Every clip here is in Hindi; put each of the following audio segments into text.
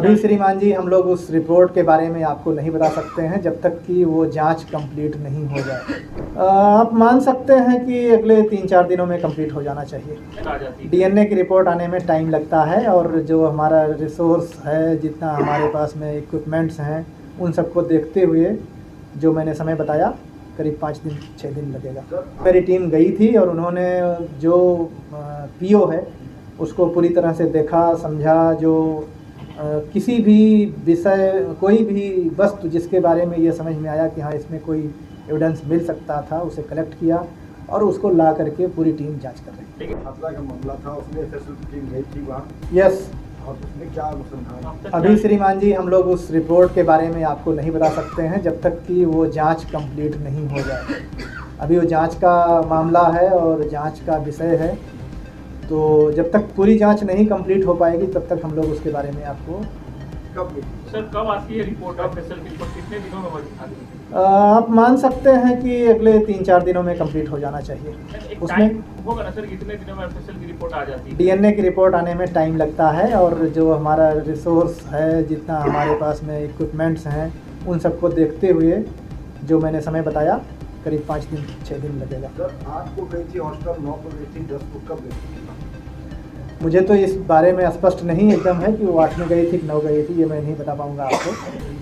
अभी श्रीमान जी हम लोग उस रिपोर्ट के बारे में आपको नहीं बता सकते हैं जब तक कि वो जांच कंप्लीट नहीं हो जाए। आप मान सकते हैं कि अगले 3-4 दिनों में कंप्लीट हो जाना चाहिए। डीएनए की रिपोर्ट आने में टाइम लगता है और जो हमारा रिसोर्स है, जितना हमारे पास में इक्विपमेंट्स हैं, उन सबको देखते हुए जो मैंने समय बताया करीब 5-6 दिन लगेगा। मेरी टीम गई थी और उन्होंने जो पीओ है उसको पूरी तरह से देखा, समझा। जो किसी भी विषय, कोई भी वस्तु जिसके बारे में ये समझ में आया कि हाँ इसमें कोई एविडेंस मिल सकता था, उसे कलेक्ट किया और उसको ला करके पूरी टीम जांच कर रही है। खतरा का मामला था, उसमें एफएसएल की टीम गई थी वहाँ। यस। और उसमें क्या अनुसंधान? अभी श्रीमान जी हम लोग उस रिपोर्ट के बारे में आपको नहीं बता सकते हैं जब तक कि वो जांच कंप्लीट नहीं हो जाए। अभी वो जांच का मामला है और जांच का विषय है, तो जब तक पूरी जांच नहीं कंप्लीट हो पाएगी तब तक हम लोग उसके बारे में आपको कब आती है रिपोर्ट? ऑफिशियल रिपोर्ट कितने दिनों में आती है? आप मान सकते हैं कि अगले 3-4 दिनों में कंप्लीट हो जाना चाहिए। उसमें होगा ना सर, कितने दिनों में ऑफिशियल की रिपोर्ट आ जाती है? डीएनए की रिपोर्ट आने में टाइम लगता है और जो हमारा रिसोर्स है, जितना हमारे पास में इक्विपमेंट्स हैं, उन सबको देखते हुए जो मैंने समय बताया करीब 5-6 दिन लगेगा। सर 8 को गई थी हॉस्टल, 9 को गई थी, 10 को कब गई थी? मुझे तो इस बारे में स्पष्ट नहीं एकदम है कि वो 8 में गई थी कि 9 गई थी, ये मैं नहीं बता पाऊँगा आपको।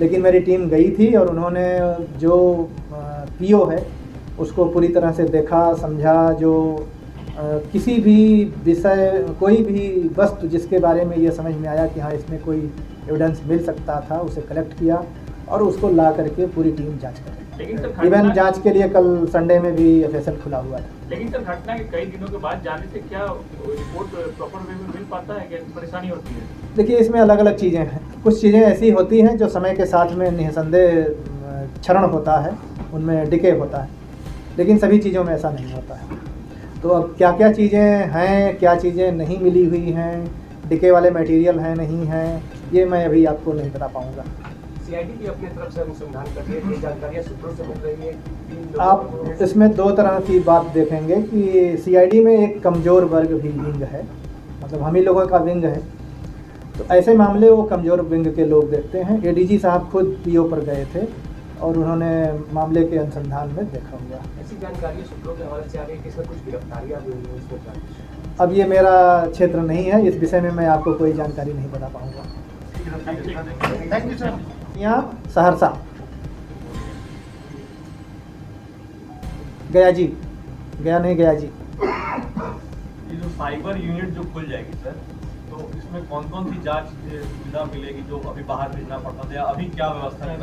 लेकिन मेरी टीम गई थी और उन्होंने जो पीओ है उसको पूरी तरह से देखा, समझा। जो किसी भी विषय, कोई भी वस्तु जिसके बारे में ये समझ में आया कि हाँ इसमें कोई एविडेंस मिल सकता था, उसे कलेक्ट किया और उसको ला करके पूरी टीम जांच कर रही है। इवन जांच के लिए कल संडे में भी एफएसएल खुला हुआ था। लेकिन सर घटना के कई दिनों के बाद जाने से क्या रिपोर्ट प्रॉपर वे में मिल पाता है, क्या परेशानी होती है? देखिए इसमें अलग अलग चीज़ें हैं। कुछ चीज़ें ऐसी होती हैं जो समय के साथ में निःसंदेह क्षरण होता है, उनमें डिके होता है, लेकिन सभी चीज़ों में ऐसा नहीं होता है। तो अब क्या क्या चीज़ें हैं, क्या चीज़ें नहीं मिली हुई हैं, डिके वाले मटेरियल हैं नहीं हैं, ये मैं अभी आपको नहीं बता पाऊँगा। सीआईडी की अपनी तरफ से अनुसंधान कर रही है, जानकारियां सूत्रों से मिल रही है। आप इसमें 2 तरह की बात देखेंगे कि सीआईडी में एक कमज़ोर वर्ग भी विंग है, मतलब हम ही लोगों का विंग है, तो ऐसे मामले वो कमज़ोर विंग के लोग देखते हैं। एडीजी साहब खुद पीओ पर गए थे और उन्होंने मामले के अनुसंधान में देखा हुआ। ऐसी जानकारी सूत्रों के हवाले से आ रही है कि इसमें कुछ गिरफ्तारियां भी हुई हैं इसमें? अब ये मेरा क्षेत्र नहीं है, इस विषय में मैं आपको कोई जानकारी नहीं बता पाऊँगा। Thank you sir. यहाँ सहरसा गया जी, गया नहीं गया जी। ये जो साइबर यूनिट जो खुल जाएगी सर, तो इसमें कौन कौन सी जांच सुविधा मिलेगी जो अभी बाहर भेजना पड़ता था, या अभी क्या व्यवस्था है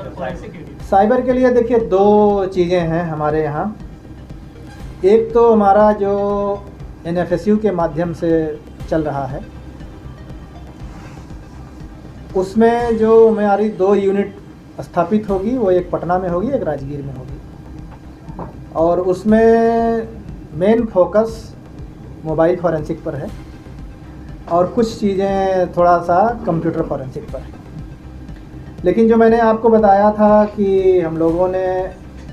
साइबर के लिए? देखिए 2 चीज़ें हैं हमारे यहाँ। एक तो हमारा जो एनएफएसयू के माध्यम से चल रहा है, उसमें जो हमारी 2 यूनिट स्थापित होगी, वो एक पटना में होगी, एक राजगीर में होगी। और उसमें मेन फोकस मोबाइल फॉरेंसिक पर है और कुछ चीज़ें थोड़ा सा कंप्यूटर फॉरेंसिक पर है। लेकिन जो मैंने आपको बताया था कि हम लोगों ने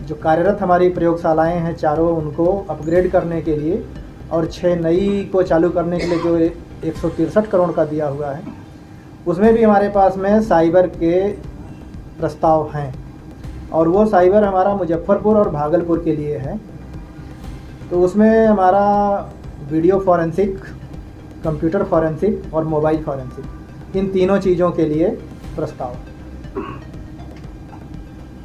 जो कार्यरत हमारी प्रयोगशालाएं हैं चारों, उनको अपग्रेड करने के लिए और 6 नई को चालू करने के लिए जो 163 करोड़ का दिया हुआ है, उसमें भी हमारे पास में साइबर के प्रस्ताव हैं। और वो साइबर हमारा मुजफ्फरपुर और भागलपुर के लिए है। तो उसमें हमारा वीडियो फॉरेंसिक, कंप्यूटर फॉरेंसिक और मोबाइल फॉरेंसिक, इन तीनों चीज़ों के लिए प्रस्ताव है।